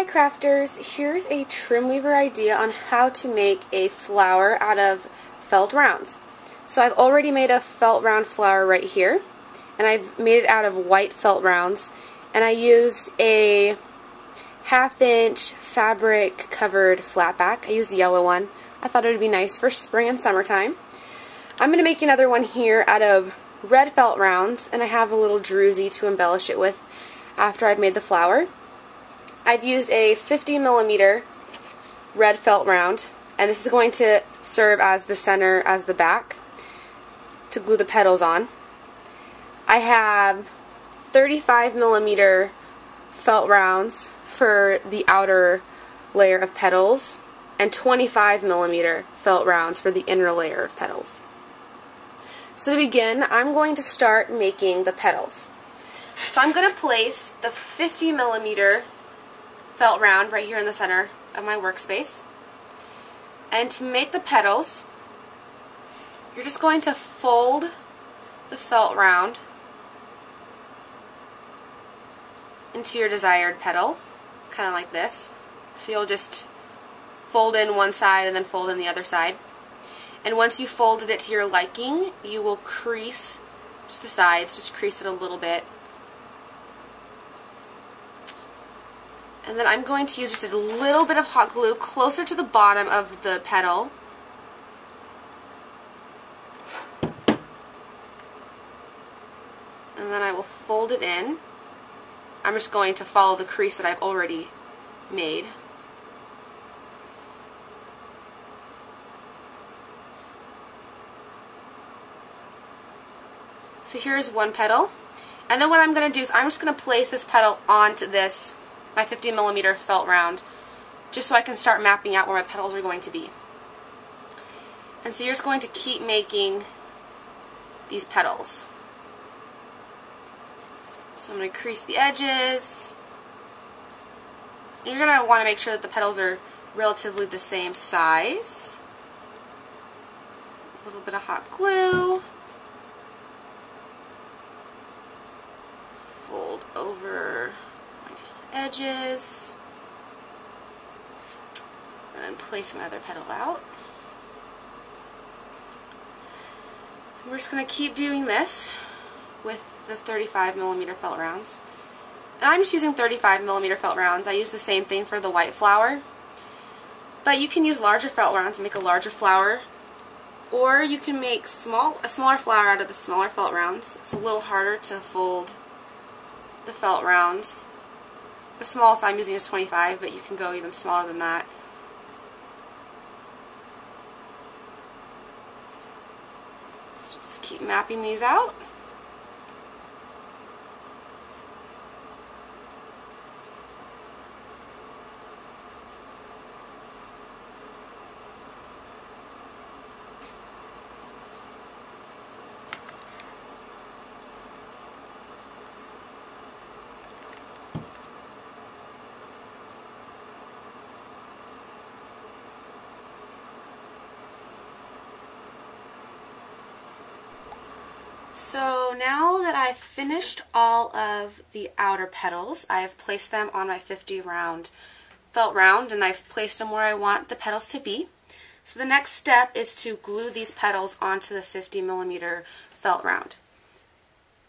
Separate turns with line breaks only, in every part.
Hi crafters, here's a Trimweaver idea on how to make a flower out of felt rounds. So I've already made a felt round flower right here, and I've made it out of white felt rounds, and I used a 1/2 inch fabric covered flat back. I used a yellow one. I thought it would be nice for spring and summertime. I'm going to make another one here out of red felt rounds, and I have a little druzy to embellish it with after I've made the flower. I've used a 50mm red felt round, and this is going to serve as the center, as the back, to glue the petals on. I have 35mm felt rounds for the outer layer of petals, and 25mm felt rounds for the inner layer of petals. So to begin, I'm going to start making the petals. So I'm going to place the 50mm felt round right here in the center of my workspace. And to make the petals, you're just going to fold the felt round into your desired petal, kind of like this. So you'll just fold in one side and then fold in the other side. And once you've folded it to your liking, you will crease just the sides, just crease it a little bit. And then I'm going to use just a little bit of hot glue closer to the bottom of the petal. And then I will fold it in. I'm just going to follow the crease that I've already made. So here's one petal. And then what I'm going to do is I'm just going to place this petal onto this, my 50mm felt round, just so I can start mapping out where my petals are going to be. And so you're just going to keep making these petals. So I'm going to crease the edges. And you're going to want to make sure that the petals are relatively the same size. A little bit of hot glue. Fold over my edges. And then place my other petal out. We're just going to keep doing this with the 35mm felt rounds. And I'm just using 35mm felt rounds. I use the same thing for the white flower. But you can use larger felt rounds and make a larger flower. Or you can make a smaller flower out of the smaller felt rounds. It's a little harder to fold the felt rounds. The smallest I'm using is 25, but you can go even smaller than that. So just keep mapping these out. So now that I've finished all of the outer petals, I have placed them on my 50 round felt round, and I've placed them where I want the petals to be. So the next step is to glue these petals onto the 50mm felt round.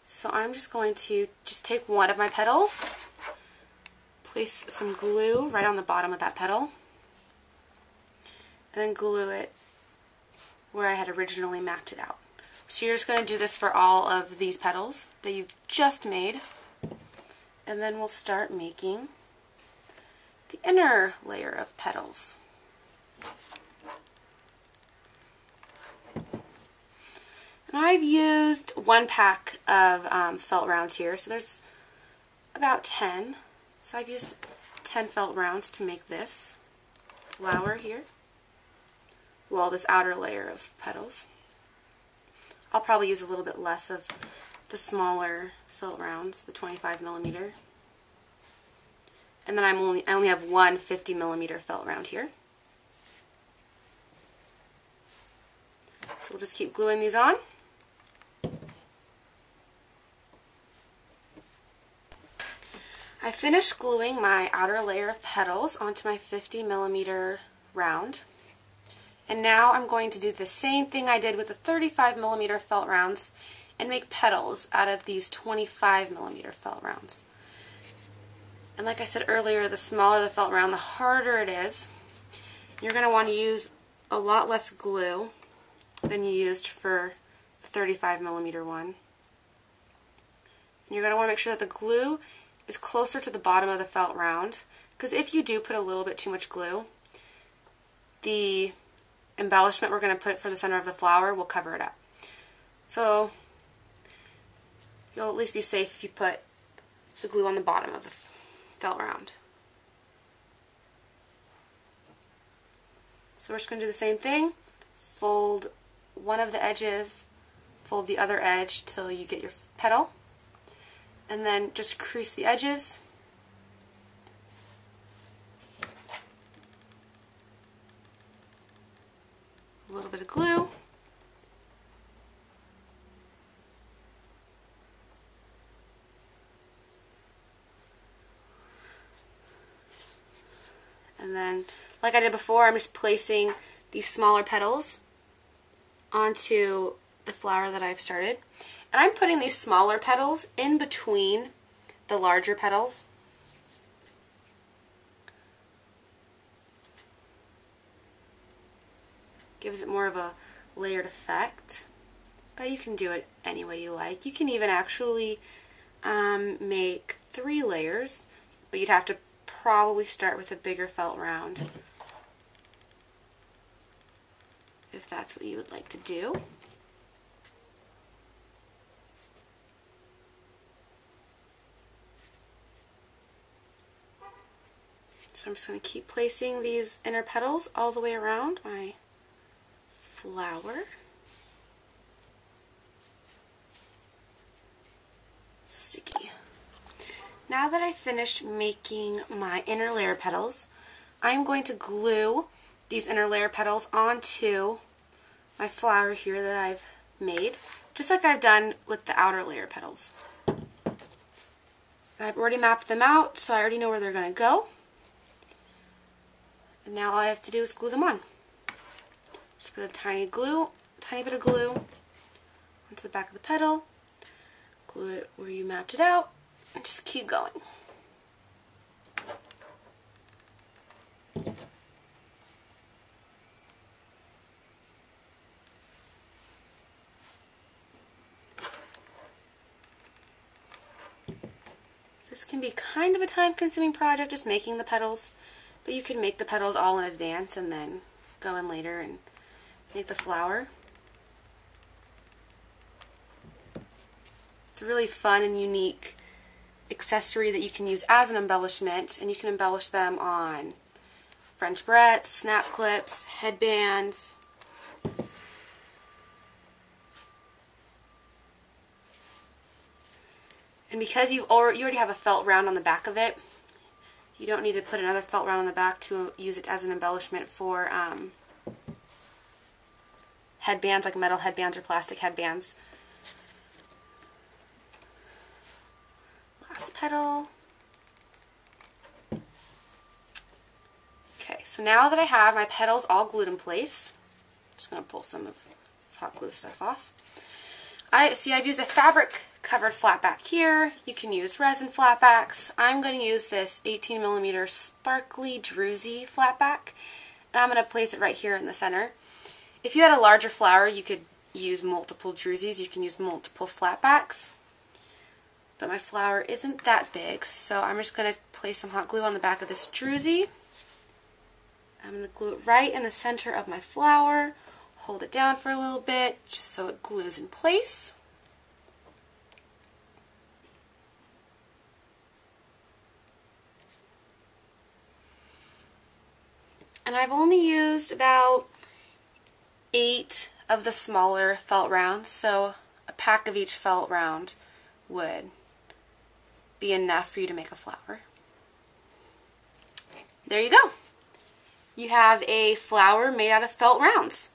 So I'm just going to take one of my petals, place some glue right on the bottom of that petal, and then glue it where I had originally mapped it out. So you're just going to do this for all of these petals that you've just made, and then we'll start making the inner layer of petals. And I've used 1 pack of felt rounds here, so there's about 10. So I've used 10 felt rounds to make this flower here. Well, this outer layer of petals. I'll probably use a little bit less of the smaller felt rounds, the 25mm. And then I only have one 50mm felt round here. So we'll just keep gluing these on. I finished gluing my outer layer of petals onto my 50mm round. And now I'm going to do the same thing I did with the 35mm felt rounds and make petals out of these 25mm felt rounds. And like I said earlier, the smaller the felt round, the harder it is. You're going to want to use a lot less glue than you used for the 35mm one. And you're going to want to make sure that the glue is closer to the bottom of the felt round, because if you do put a little bit too much glue, the embellishment we're going to put for the center of the flower will cover it up. So you'll at least be safe if you put the glue on the bottom of the felt round. So we're just going to do the same thing. Fold one of the edges, fold the other edge till you get your petal, and then just crease the edges. A little bit of glue. And then, like I did before, I'm just placing these smaller petals onto the flower that I've started. And I'm putting these smaller petals in between the larger petals. Gives it more of a layered effect, but you can do it any way you like. You can even actually make 3 layers, but you'd have to probably start with a bigger felt round if that's what you would like to do. So I'm just going to keep placing these inner petals all the way around my flower. Sticky. Now that I finished making my inner layer petals, I'm going to glue these inner layer petals onto my flower here that I've made, just like I've done with the outer layer petals. And I've already mapped them out, so I already know where they're going to go. And now all I have to do is glue them on. Just put a tiny bit of glue onto the back of the petal, glue it where you mapped it out, and just keep going. This can be kind of a time-consuming project, just making the petals, but you can make the petals all in advance and then go in later and make the flower. It's a really fun and unique accessory that you can use as an embellishment, and you can embellish them on French barrettes, snap clips, headbands. And because you already have a felt round on the back of it, you don't need to put another felt round on the back to use it as an embellishment for headbands, like metal headbands or plastic headbands. Last petal. Okay, so now that I have my petals all glued in place, I'm just going to pull some of this hot glue stuff off. I've used a fabric covered flat back here. You can use resin flat backs. I'm going to use this 18mm sparkly druzy flat back, and I'm going to place it right here in the center. If you had a larger flower, you could use multiple druzies. You can use multiple flat backs, but my flower isn't that big, so I'm just going to place some hot glue on the back of this druzy. I'm going to glue it right in the center of my flower, hold it down for a little bit just so it glues in place. And I've only used about 8 of the smaller felt rounds, so a pack of each felt round would be enough for you to make a flower. There you go. You have a flower made out of felt rounds.